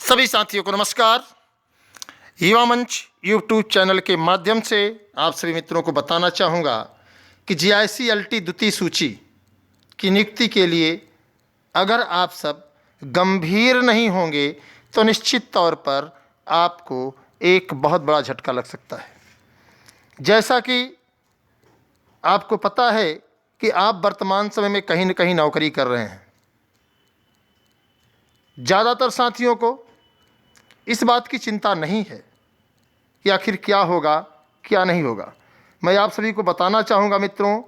सभी साथियों को नमस्कार। युवा मंच यूट्यूब चैनल के माध्यम से आप सभी मित्रों को बताना चाहूँगा कि GICLT द्वितीय सूची की नियुक्ति के लिए अगर आप सब गंभीर नहीं होंगे तो निश्चित तौर पर आपको एक बहुत बड़ा झटका लग सकता है। जैसा कि आपको पता है कि आप वर्तमान समय में कहीं न कहीं नौकरी कर रहे हैं। ज़्यादातर साथियों को इस बात की चिंता नहीं है कि आखिर क्या होगा क्या नहीं होगा। मैं आप सभी को बताना चाहूँगा मित्रों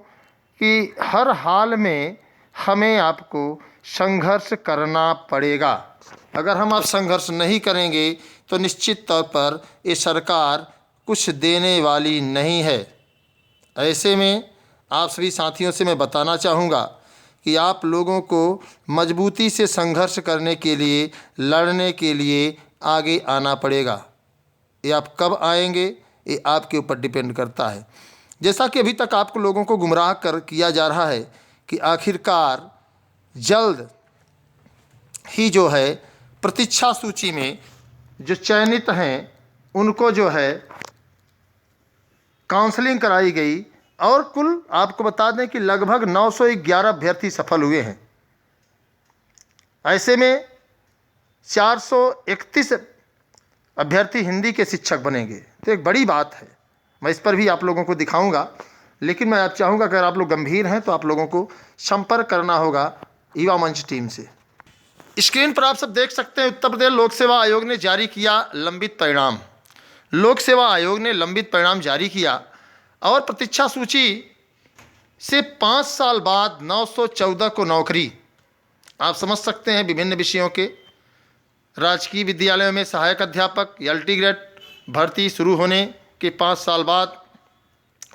कि हर हाल में हमें आपको संघर्ष करना पड़ेगा। अगर हम आप संघर्ष नहीं करेंगे तो निश्चित तौर पर ये सरकार कुछ देने वाली नहीं है। ऐसे में आप सभी साथियों से मैं बताना चाहूँगा कि आप लोगों को मजबूती से संघर्ष करने के लिए, लड़ने के लिए आगे आना पड़ेगा। ये आप कब आएंगे ये आपके ऊपर डिपेंड करता है। जैसा कि अभी तक आपको लोगों को गुमराह किया जा रहा है कि आखिरकार जल्द ही जो है प्रतीक्षा सूची में जो चयनित हैं उनको जो है काउंसलिंग कराई गई और कुल आपको बता दें कि लगभग 911 अभ्यर्थी सफल हुए हैं। ऐसे में 431 अभ्यर्थी हिंदी के शिक्षक बनेंगे, तो एक बड़ी बात है। मैं इस पर भी आप लोगों को दिखाऊंगा, लेकिन मैं आप चाहूँगा अगर आप लोग गंभीर हैं तो आप लोगों को संपर्क करना होगा युवा मंच टीम से। स्क्रीन पर आप सब देख सकते हैं उत्तर प्रदेश लोक सेवा आयोग ने जारी किया लंबित परिणाम। लोक सेवा आयोग ने लंबित परिणाम जारी किया और प्रतीक्षा सूची से 5 साल बाद 914 को नौकरी। आप समझ सकते हैं विभिन्न विषयों के राजकीय विद्यालयों में सहायक अध्यापक LT ग्रेड भर्ती शुरू होने के 5 साल बाद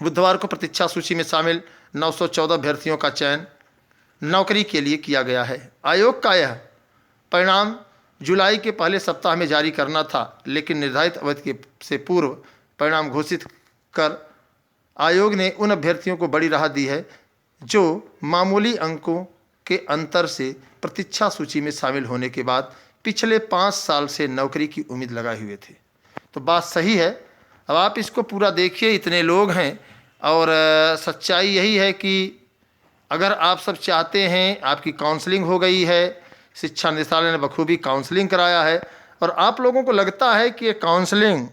बुधवार को प्रतीक्षा सूची में शामिल 914 अभ्यर्थियों का चयन नौकरी के लिए किया गया है। आयोग का यह परिणाम जुलाई के पहले सप्ताह में जारी करना था, लेकिन निर्धारित अवधि से पूर्व परिणाम घोषित कर आयोग ने उन अभ्यर्थियों को बड़ी राहत दी है जो मामूली अंकों के अंतर से प्रतीक्षा सूची में शामिल होने के बाद पिछले 5 साल से नौकरी की उम्मीद लगाए हुए थे। तो बात सही है। अब आप इसको पूरा देखिए, इतने लोग हैं और सच्चाई यही है कि अगर आप सब चाहते हैं, आपकी काउंसलिंग हो गई है, शिक्षा निदेशालय ने बखूबी काउंसलिंग कराया है और आप लोगों को लगता है कि ये काउंसलिंग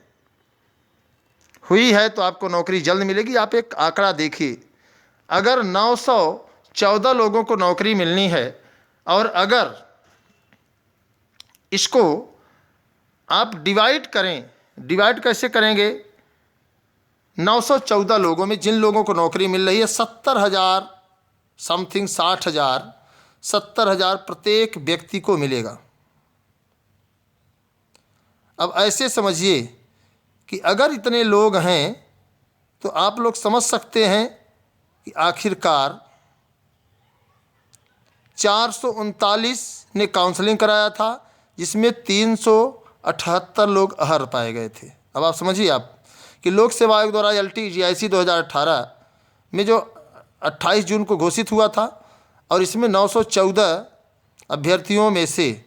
हुई है तो आपको नौकरी जल्द मिलेगी। आप एक आंकड़ा देखिए, अगर 914 लोगों को नौकरी मिलनी है और अगर इसको आप डिवाइड करें, डिवाइड कैसे करेंगे? 914 लोगों में जिन लोगों को नौकरी मिल रही है 70,000 समथिंग 60,000 70,000 प्रत्येक व्यक्ति को मिलेगा। अब ऐसे समझिए कि अगर इतने लोग हैं तो आप लोग समझ सकते हैं कि आखिरकार 439 ने काउंसलिंग कराया था, जिसमें 378 लोग अहर पाए गए थे। अब आप समझिए आप कि लोक सेवा आयोग द्वारा LT GIC 2018 में जो 28 जून को घोषित हुआ था और इसमें 914 अभ्यर्थियों में से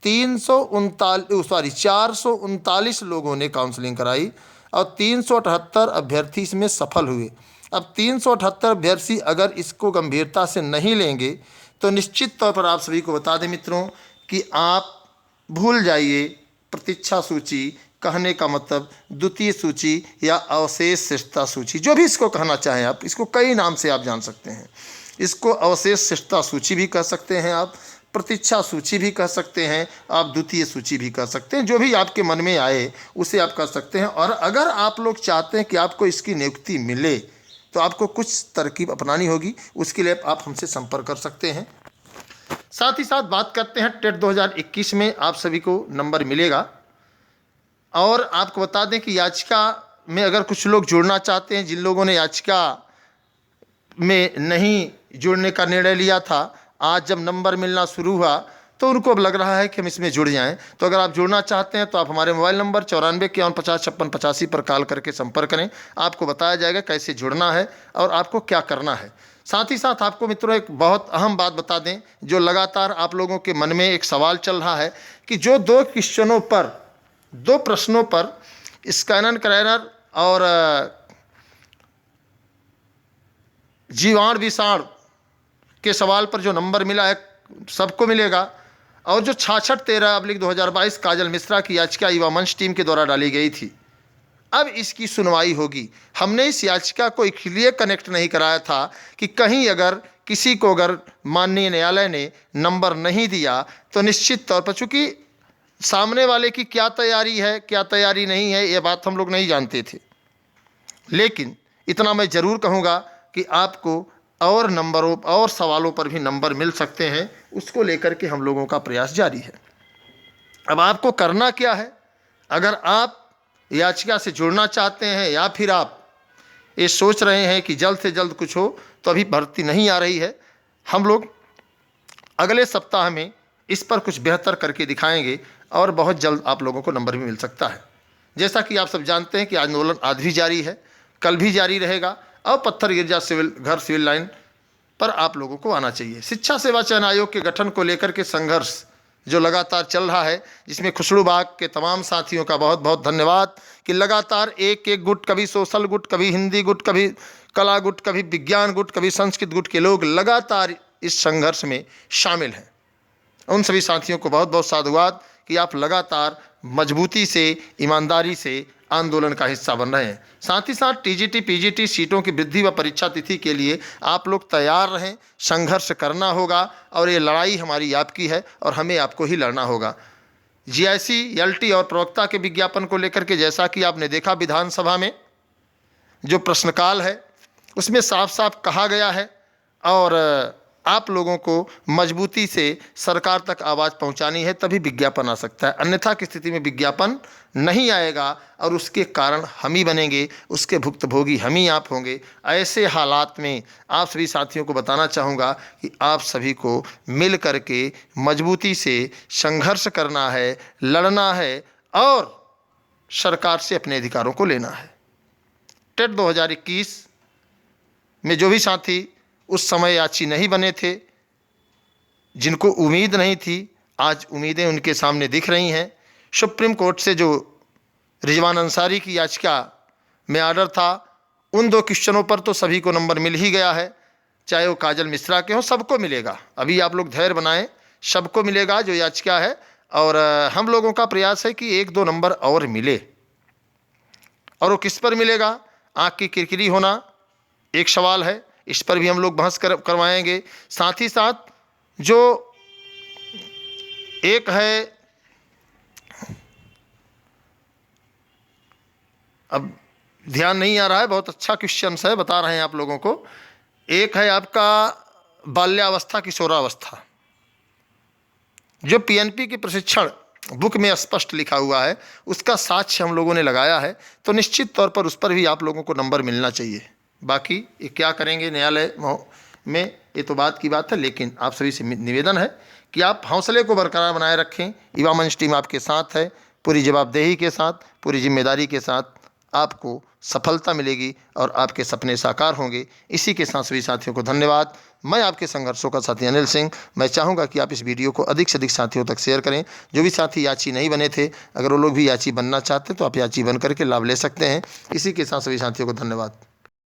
439 लोगों ने काउंसलिंग कराई और 378 अभ्यर्थी इसमें सफल हुए। अब 378 अभ्यर्थी अगर इसको गंभीरता से नहीं लेंगे तो निश्चित तौर पर आप सभी को बता दें मित्रों कि आप भूल जाइए प्रतीक्षा सूची, कहने का मतलब द्वितीय सूची या अवशेष शिष्टता सूची, जो भी इसको कहना चाहें आप, इसको कई नाम से आप जान सकते हैं। इसको अवशेष शिष्टता सूची भी कह सकते हैं, आप प्रतीक्षा सूची भी कह सकते हैं, आप द्वितीय सूची भी कह सकते हैं, जो भी आपके मन में आए उसे आप कह सकते हैं। और अगर आप लोग चाहते हैं कि आपको इसकी नियुक्ति मिले तो आपको कुछ तरकीब अपनानी होगी, उसके लिए आप हमसे संपर्क कर सकते हैं। साथ ही साथ बात करते हैं टेट 2021 में आप सभी को नंबर मिलेगा। और आपको बता दें कि याचिका में अगर कुछ लोग जुड़ना चाहते हैं, जिन लोगों ने याचिका में नहीं जुड़ने का निर्णय लिया था, आज जब नंबर मिलना शुरू हुआ तो उनको अब लग रहा है कि हम इसमें जुड़ जाएं। तो अगर आप जुड़ना चाहते हैं तो आप हमारे मोबाइल नंबर 9451505685 पर कॉल करके संपर्क करें। आपको बताया जाएगा कैसे जुड़ना है और आपको क्या करना है। साथ ही साथ आपको मित्रों एक बहुत अहम बात बता दें, जो लगातार आप लोगों के मन में एक सवाल चल रहा है कि जो दो प्रश्नों पर स्कैनर क्रैनर और जीवाणु विषाणु के सवाल पर जो नंबर मिला है सबको मिलेगा। और जो 6613/2022 काजल मिश्रा की याचिका युवा मंच टीम के द्वारा डाली गई थी, अब इसकी सुनवाई होगी। हमने इस याचिका को इसलिए कनेक्ट नहीं कराया था कि कहीं अगर किसी को अगर माननीय न्यायालय ने नंबर नहीं दिया तो निश्चित तौर पर, चूँकि सामने वाले की क्या तैयारी है क्या तैयारी नहीं है ये बात हम लोग नहीं जानते थे, लेकिन इतना मैं ज़रूर कहूँगा कि आपको और नंबरों और सवालों पर भी नंबर मिल सकते हैं, उसको लेकर के हम लोगों का प्रयास जारी है। अब आपको करना क्या है, अगर आप याचिका से जुड़ना चाहते हैं या फिर आप ये सोच रहे हैं कि जल्द से जल्द कुछ हो, तो अभी भर्ती नहीं आ रही है, हम लोग अगले सप्ताह में इस पर कुछ बेहतर करके दिखाएंगे और बहुत जल्द आप लोगों को नंबर भी मिल सकता है। जैसा कि आप सब जानते हैं कि आंदोलन आज भी जारी है, कल भी जारी रहेगा और पत्थर गिरजा सिविल लाइन पर आप लोगों को आना चाहिए। शिक्षा सेवा चयन आयोग के गठन को लेकर के संघर्ष जो लगातार चल रहा है, जिसमें खुसरू बाग के तमाम साथियों का बहुत बहुत धन्यवाद कि लगातार एक एक गुट, कभी सोशल गुट, कभी हिंदी गुट, कभी कला गुट, कभी विज्ञान गुट, कभी संस्कृत गुट के लोग लगातार इस संघर्ष में शामिल हैं। उन सभी साथियों को बहुत बहुत साधुवाद कि आप लगातार मजबूती से, ईमानदारी से आंदोलन का हिस्सा बन रहे हैं। साथ ही साथ टीजीटी पीजीटी सीटों की वृद्धि व परीक्षा तिथि के लिए आप लोग तैयार रहें, संघर्ष करना होगा और ये लड़ाई हमारी आपकी है और हमें आपको ही लड़ना होगा। जीआईसी, एलटी और प्रवक्ता के विज्ञापन को लेकर के जैसा कि आपने देखा विधानसभा में जो प्रश्नकाल है उसमें साफ साफ कहा गया है और आप लोगों को मजबूती से सरकार तक आवाज़ पहुंचानी है, तभी विज्ञापन आ सकता है। अन्यथा की स्थिति में विज्ञापन नहीं आएगा और उसके कारण हम ही बनेंगे, उसके भुक्तभोगी हम ही आप होंगे। ऐसे हालात में आप सभी साथियों को बताना चाहूँगा कि आप सभी को मिल करके मजबूती से संघर्ष करना है, लड़ना है और सरकार से अपने अधिकारों को लेना है। टेट 2021 में जो भी साथी उस समय याची नहीं बने थे, जिनको उम्मीद नहीं थी, आज उम्मीदें उनके सामने दिख रही हैं। सुप्रीम कोर्ट से जो रिजवान अंसारी की याचिका में आर्डर था, उन 2 क्वेश्चनों पर तो सभी को नंबर मिल ही गया है, चाहे वो काजल मिश्रा के हों, सबको मिलेगा। अभी आप लोग धैर्य बनाएं, सबको मिलेगा जो याचिका है। और हम लोगों का प्रयास है कि 1-2 नंबर और मिले। और वो किस पर मिलेगा, आँख की किरकिरी होना एक सवाल है, इस पर भी हम लोग बहस करवाएंगे। साथ ही साथ जो एक है, अब ध्यान नहीं आ रहा है, बहुत अच्छा क्वेश्चन है, बता रहे हैं आप लोगों को। एक है आपका बाल्यावस्था किशोरावस्था, जो पीएनपी की प्रशिक्षण बुक में स्पष्ट लिखा हुआ है, उसका साक्ष्य हम लोगों ने लगाया है, तो निश्चित तौर पर उस पर भी आप लोगों को नंबर मिलना चाहिए। बाकी ये क्या करेंगे न्यायालय में, ये तो बात की बात है, लेकिन आप सभी से निवेदन है कि आप हौसले को बरकरार बनाए रखें। युवा मंच टीम आपके साथ है, पूरी जवाबदेही के साथ, पूरी जिम्मेदारी के साथ आपको सफलता मिलेगी और आपके सपने साकार होंगे। इसी के साथ सभी साथियों को धन्यवाद। मैं आपके संघर्षों का साथी अनिल सिंह। मैं चाहूँगा कि आप इस वीडियो को अधिक से अधिक साथियों तक शेयर करें। जो भी साथी याची नहीं बने थे, अगर वो लोग भी याची बनना चाहते हैं तो आप याची बन करके लाभ ले सकते हैं। इसी के साथ सभी साथियों को धन्यवाद।